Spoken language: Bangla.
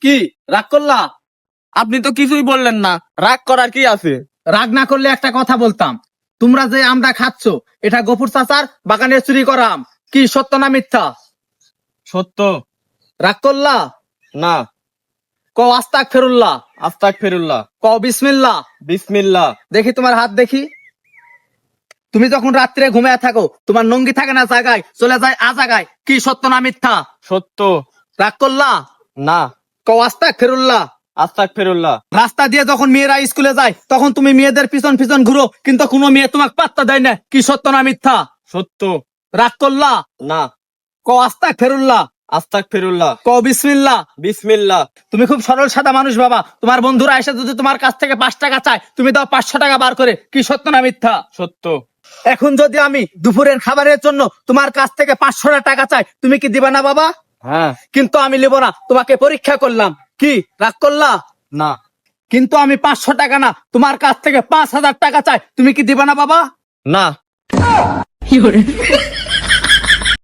কি রাগ করলা? আপনি তো কিছুই বললেন না, রাগ করার কি আছে? রাগ না করলে একটা কথা বলতাম, তোমরা যে আমটা খাচ্ছ এটা গফুর চাচার বাগানে চুরি করা আম। কি সত্য না মিথ্যা? সত্য। রাগ করলা? না। কও আস্তাক ফেরুল্লাহ। আস্তাক ফিরুল্লাহ। কও বিসমিল্লাহ। বিসমিল্লাহ। দেখি তোমার হাত দেখি। তুমি যখন রাত্রে ঘুমিয়ে থাকো তোমার নঙ্গি থাকে না জায়গায়, চলে যায় জায়গায়। কি সত্য না মিথ্যা? সত্য। রাগ করলা? না। কও আস্তাক ফেরুল্লাহ। আস্তাক ফিরুল্লাহ। রাস্তা দিয়ে যখন মেয়েরা স্কুলে যায় তখন তুমি মেয়েদের পিছন পিছন ঘুরো, কিন্তু কোনো মেয়ে তোমাকে পাত্তা দেয় না। কি সত্য না মিথ্যা? সত্য। রাগ করলা? না। কও আস্তাক ফেরুল্লাহ। আস্তাক ফিরুল্লাহ। কও বিসমিল্লাহ। বিসমিল্লাহ। তুমি খুব সরল সাদা মানুষ বাবা। তোমার বন্ধুরা এসে যদি তোমার কাছ থেকে 5 টাকা চায় তুমি দাও 500 টাকা বার করে। কি সত্য না মিথ্যা? সত্য। এখন যদি আমি দুপুরের খাবারের জন্য তোমার কাছ থেকে 500 টাকা চাই তুমি কি দিবা না বাবা? হ্যাঁ। কিন্তু আমি নেব না, তোমাকে পরীক্ষা করলাম। কি রাগ করলা? না। কিন্তু আমি 500 টাকা না তোমার কাছ থেকে 5000 টাকা চাই তুমি কি দিবা না বাবা? না।